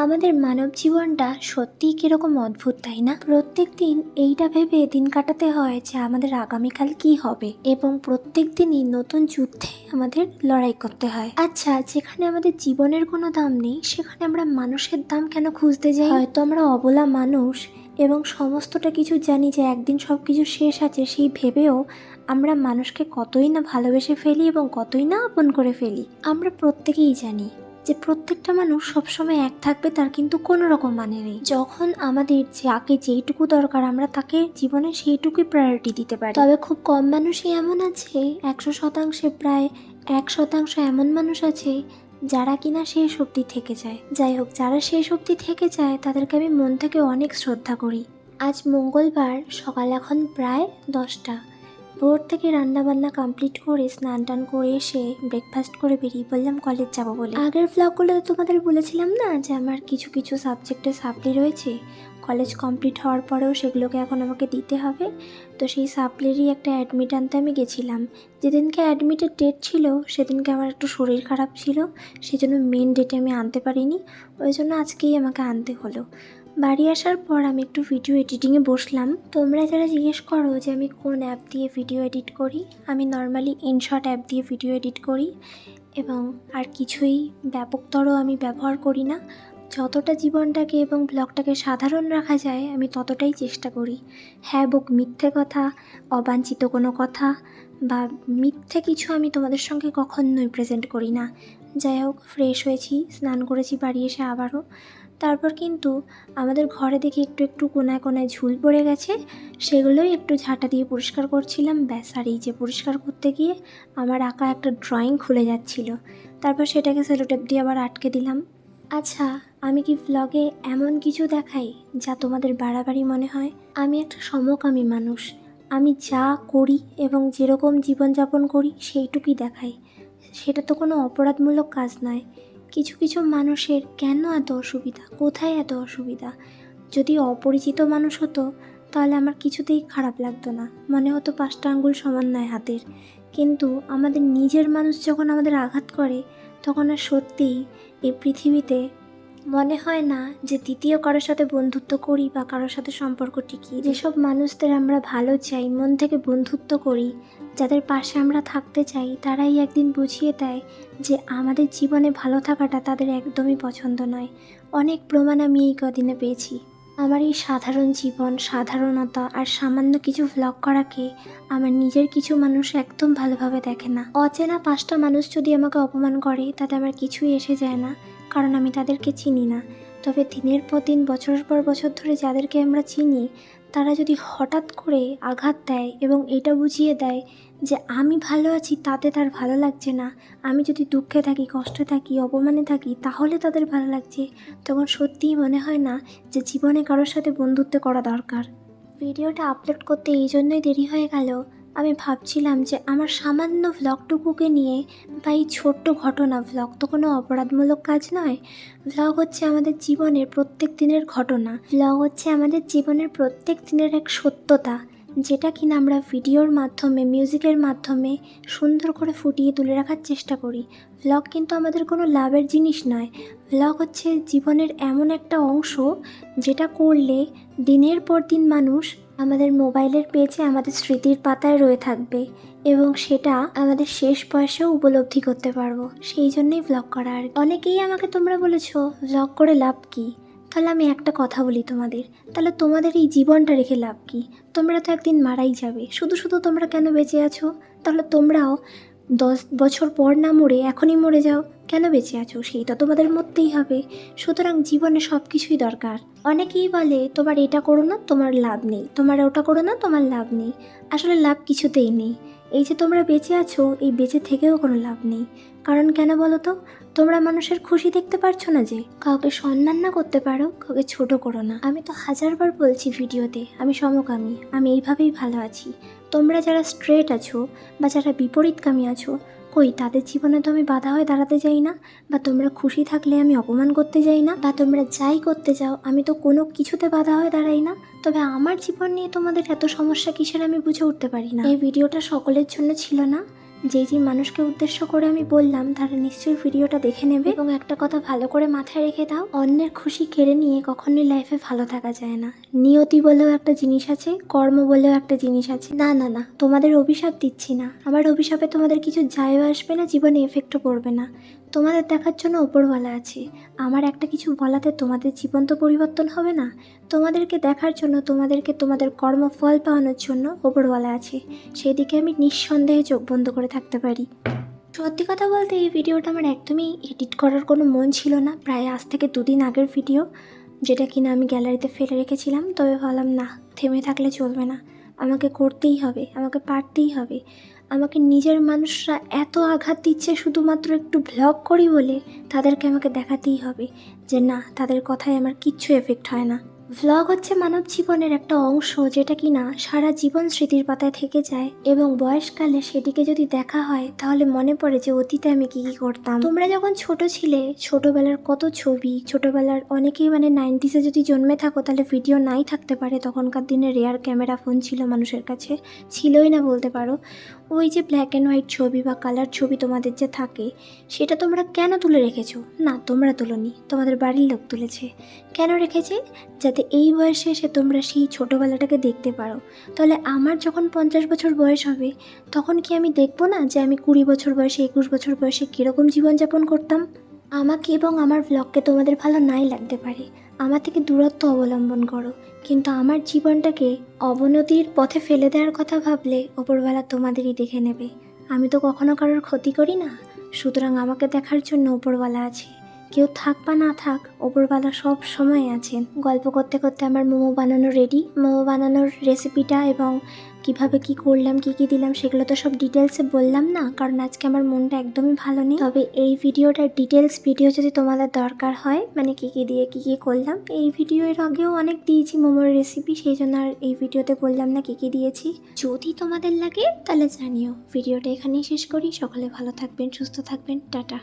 আমাদের মানব জীবনটা সত্যিই কিরকম অদ্ভুত, তাই না? প্রত্যেক দিন এইটা ভেবে দিন কাটাতে হয় যে আমাদের আগামীকাল কি হবে, এবং প্রত্যেক দিনই নতুন যুদ্ধে আমাদের লড়াই করতে হয়। আচ্ছা, যেখানে আমাদের জীবনের কোনো দাম নেই সেখানে আমরা মানুষের দাম কেন খুঁজতে যাই? হয়তো আমরা অবলা মানুষ এবং সমস্তটা কিছু জানি যে একদিন সব কিছু শেষ আছে, সেই ভেবেও আমরা মানুষকে কতই না ভালোবেসে ফেলি এবং কতই না আপন করে ফেলি। আমরা প্রত্যেকেই জানি যে প্রত্যেকটা মানুষ সবসময় এক থাকবে তার কিন্তু কোনো রকম মানে নেই। যখন আমাদের যাকে যেইটুকু দরকার আমরা তাকে জীবনে সেইটুকুই প্রায়োরিটি দিতে পারি। তবে খুব কম মানুষই এমন আছে, 100%, প্রায় 1% এমন মানুষ আছে যারা কিনা শেষ অবধি থেকে যায়। যাই হোক, যারা শেষ অবধি থেকে যায় তাদেরকে আমি মন থেকে অনেক শ্রদ্ধা করি। আজ মঙ্গলবার, সকাল এখন প্রায় 10টা। ভোর থেকে রান্নাবান্না কমপ্লিট করে স্নান টান করে এসে ব্রেকফাস্ট করে বেরিয়ে পড়লাম কলেজ যাব বলে। আগের ব্লগগুলোতে তোমাদের বলেছিলাম না যে আমার কিছু কিছু সাবজেক্টে সাপ্লি রয়েছে, কলেজ কমপ্লিট হওয়ার পরেও সেগুলোকে এখন আমাকে দিতে হবে। তো সেই সাপ্লিরই একটা অ্যাডমিট আনতে আমি গেছিলাম। যেদিনকে অ্যাডমিটের ডেট ছিল সেদিনকে আমার একটু শরীর খারাপ ছিল, সেজন্য মেন ডেটে আমি আনতে পারিনি, ওই জন্য আজকেই আমাকে আনতে হলো। বাড়ি আসার পর আমি একটু ভিডিও এডিটিংয়ে বসলাম। তোমরা যারা জিজ্ঞেস করো যে আমি কোন অ্যাপ দিয়ে ভিডিও এডিট করি, আমি নর্মালি ইনশট অ্যাপ দিয়ে ভিডিও এডিট করি এবং আর কিছুই ব্যাপকতর আমি ব্যবহার করি না। যতটা জীবনটাকে এবং ব্লগটাকে সাধারণ রাখা যায় আমি ততটাই চেষ্টা করি। হ্যাঁ বুক, মিথ্যে কথা, অবাঞ্ছিত কোনো কথা বা মিথ্যে কিছু আমি তোমাদের সঙ্গে কখনোই প্রেজেন্ট করি না। যাই হোক, ফ্রেশ হয়েছি, স্নান করেছি বাড়ি এসে আবারও। তারপর কিন্তু আমাদের ঘরে দেখি একটু একটু কোনায় কোনায় ঝুল পড়ে গেছে, সেগুলোই একটু ঝাঁটা দিয়ে পরিষ্কার করছিলাম। ব্যাস, আর এই যে পরিষ্কার করতে গিয়ে আমার আঁকা একটা ড্রয়িং খুলে যাচ্ছিল, তারপর সেটাকে সেলোটেপ দিয়ে আবার আটকে দিলাম। আচ্ছা, আমি কি ভ্লগে এমন কিছু দেখাই যা তোমাদের বাড়াবাড়ি মনে হয়? আমি একটা সমকামী মানুষ, আমি যা করি এবং যেরকম জীবনযাপন করি সেইটুকুই দেখাই। সেটা তো কোনো অপরাধমূলক কাজ নয়। কিছু কিছু মানুষের কেন এত অসুবিধা, কোথায় এত অসুবিধা? যদি অপরিচিত মানুষ হতো তাহলে আমার কিছুতেই খারাপ লাগতো না, মনে হতো 5টা আঙ্গুল সমান নয় হাতের। কিন্তু আমাদের নিজের মানুষ যখন আমাদের আঘাত করে তখন আর সত্যিই এই পৃথিবীতে মনে হয় না যে দ্বিতীয় কারোর সাথে বন্ধুত্ব করি বা কারোর সাথে সম্পর্ক টিকি। যেসব মানুষদের আমরা ভালো চাই, মন থেকে বন্ধুত্ব করি, যাদের পাশে আমরা থাকতে চাই, তারাই একদিন বুঝিয়ে দেয় যে আমাদের জীবনে ভালো থাকাটা তাদের একদমই পছন্দ নয়। অনেক প্রমাণ আমি এই কদিনে পেয়েছি। আমার এই সাধারণ জীবন, সাধারণতা আর সামান্য কিছু ভ্লগ করাকে আমার নিজের কিছু মানুষ একদম ভালোভাবে দেখে না। অচেনা 5টা মানুষ যদি আমাকে অপমান করে তাতে আমার কিছুই এসে যায় না, কারণ আমি তাদেরকে চিনি না। তবে দিনের পর দিন, বছরের পর বছর ধরে যাদেরকে আমরা চিনি, তারা যদি হঠাৎ করে আঘাত দেয় এবং এটা বুঝিয়ে দেয় যে আমি ভালো আছি তাতে তার ভালো লাগছে না, আমি যদি দুঃখে থাকি, কষ্টে থাকি, অপমানে থাকি তাহলে তাদের ভালো লাগছে, তখন সত্যিই মনে হয় না যে জীবনে কারোর সাথে বন্ধুত্ব করা দরকার। ভিডিওটা আপলোড করতে এই জন্যই দেরি হয়ে গেল, আমি ভাবছিলাম যে আমার সামান্য ভ্লগটুকুকে নিয়ে বা এই ছোট্ট ঘটনা, ভ্লগ তো কোনো অপরাধমূলক কাজ নয়, ভ্লগ হচ্ছে আমাদের জীবনের প্রত্যেক দিনের ঘটনা, ভ্লগ হচ্ছে আমাদের জীবনের প্রত্যেক দিনের এক সত্যতা, যেটা কিনা আমরা ভিডিওর মাধ্যমে, মিউজিকের মাধ্যমে সুন্দর করে ফুটিয়ে তুলে রাখার চেষ্টা করি। ভ্লগ কিন্তু আমাদের কোনো লাভের জিনিস নয়, ভ্লগ হচ্ছে জীবনের এমন একটা অংশ যেটা করলে দিনের পর দিন মানুষ আমাদের মোবাইলের পেজে আমাদের স্মৃতির পাতায় রয়ে থাকবে এবং সেটা আমাদের শেষ বয়সেও উপলব্ধি করতে পারবো। সেই জন্যই ভ্লগ করা। আর অনেকেই আমাকে তোমরা বলেছো ভ্লগ করে লাভ কী? তাহলে আমি একটা কথা বলি তোমাদের, তাহলে তোমাদের এই জীবনটা রেখে লাভ কী? তোমরা তো একদিন মারাই যাবে, শুধু শুধু তোমরা কেন বেঁচে আছো? তাহলে তোমরাও 10 বছর পর না মরে এখনই মরে যাও, কেন বেঁচে আছো সেইটা তোমাদের মরতেই হবে। সুতরাং জীবনে সব কিছুই দরকার। অনেকেই বলে তোমার এটা করো না তোমার লাভ নেই, তোমার ওটা করো না তোমার লাভ নেই। আসলে লাভ কিছুতেই নেই। এই যে তোমরা বেঁচে আছো, এই বেঁচে থেকেও কোনো লাভ নেই। কারণ কেন বলো তো? তোমরা মানুষের খুশি দেখতে পারছো না, যে কাউকে সম্মান না করতে পারো, কাউকে ছোট করো না। আমি তো হাজারবার বলছি ভিডিওতে আমি সমকামী, আমি এইভাবেই ভালো আছি। তোমরা যারা স্ট্রেট আছো বা যারা বিপরীতকামী আছো, কই তাদের জীবনে তো আমি বাধা হয়ে দাঁড়াতে যাই না, বা তোমরা খুশি থাকলে আমি অপমান করতে যাই না, বা তোমরা যাই করতে যাও আমি তো কোনো কিছুতে বাধা হয়ে দাঁড়াই না। তবে আমার জীবন নিয়ে তোমাদের এত সমস্যা কিসের আমি বুঝে উঠতে পারি না। এই ভিডিওটা সকলের জন্য ছিল না, যে মানুষকে উদ্দেশ্য করে আমি বললাম তারা নিশ্চয়ই ভিডিওটা দেখে নেবে। এবং একটা কথা ভালো করে মাথায় রেখে দাও, অন্যের খুশি কেড়ে নিয়ে কখনোই লাইফে ভালো থাকা যায় না। নিয়তি বলেও একটা জিনিস আছে, কর্ম বলেও একটা জিনিস আছে। না না না, তোমাদের অভিশাপ দিচ্ছি না, আমার অভিশাপে তোমাদের কিছু যায়ও আসবে না, জীবনে এফেক্টও পড়বে না। তোমাদের দেখার জন্য ওপরওয়ালা আছে। আমার একটা কিছু বলাতে তোমাদের জীবন তো পরিবর্তন হবে না। তোমাদেরকে দেখার জন্য, তোমাদেরকে তোমাদের কর্মফল পাওয়ানোর জন্য ওপরওয়ালা আছে। সেদিকে আমি নিঃসন্দেহে চোখ বন্ধ করে থাকতে পারি। সত্যি কথা বলতে এই ভিডিওটা আমার একদমই এডিট করার কোনো মন ছিল না। প্রায় আজ থেকে 2 দিন আগের ভিডিও, যেটা কিনা আমি গ্যালারিতে ফেলে রেখেছিলাম। তবে ভাবলাম না, থেমে থাকলে চলবে না, আমাকে করতেই হবে, আমাকে পারতেই হবে। আমাকে নিজের মানুষরা এত আঘাত দিচ্ছে শুধুমাত্র একটু ভ্লগ করি বলে, তাদেরকে আমাকে দেখাতেই হবে যে না, তাদের কথায় আমার কিচ্ছু এফেক্ট হয় না। ভ্লগ হচ্ছে মানব জীবনের একটা অংশ, যেটা কিনা সারা জীবন স্মৃতির পাতায় থেকে যায় এবং বয়সকালে সেটিকে যদি দেখা হয় তাহলে মনে পড়ে যে অতীতে আমি কী কী করতাম। তোমরা যখন ছোট ছিলে, ছোটবেলার কত ছবি, ছোটবেলার অনেকেই 90s যদি জন্মে থাকো তাহলে ভিডিও নাই থাকতে পারে। তখনকার দিনে রেয়ার ক্যামেরা ফোন ছিল মানুষের কাছে, ছিলই না বলতে পারো। ওই যে ব্ল্যাক অ্যান্ড হোয়াইট ছবি বা কালার ছবি তোমাদের যে থাকে, সেটা তোমরা কেন তুলে রেখেছো? না, তোমরা তুলোনি, তোমাদের বাড়ির লোক তুলেছে। কেন রেখেছে? যাতে এই বয়সে এসে তোমরা সেই ছোটোবেলাটাকে দেখতে পারো। তাহলে আমার যখন 50 বছর বয়স হবে, তখন কি আমি দেখবো না যে আমি 20 বছর বয়সে, 21 বছর বয়সে কীরকম জীবনযাপন করতাম? আমাকে এবং আমার ব্লগকে তোমাদের ভালো নাই লাগতে পারে, আমার থেকে দূরত্ব অবলম্বন করো, কিন্তু আমার জীবনটাকে অবনতির পথে ফেলে দেওয়ার কথা ভাবলে ওপরবেলা তোমাদেরই দেখে নেবে। আমি তো কখনো কারোর ক্ষতি করি না, সুতরাং আমাকে দেখার জন্য ওপরওয়ালা আছে। কেউ থাক বা না থাক, ওপরওয়ালা সব সময় আছেন। গল্প করতে করতে আমার মোমো বানানো রেডি। মোমো বানানোর রেসিপিটা এবং কিভাবে কি করলাম, কি কি দিলাম, সেগুলো তো সব ডিটেলসে বললাম না, কারণ আজকে আমার মনটা একদমই ভালো নেই। তবে এই ভিডিওটার ডিটেলস ভিডিও যদি তোমাদের দরকার হয়, কি কি দিয়ে কি কি করলাম, এই ভিডিও এর আগেও অনেক দিয়েছি মোমোর রেসিপি, সেই জন্য আর এই ভিডিওতে বললাম না কি কি দিয়েছি। যদি তোমাদের লাগে তাহলে জানিও। ভিডিওটা এখানেই শেষ করি। সকলে ভালো থাকবেন, সুস্থ থাকবেন, টাটা।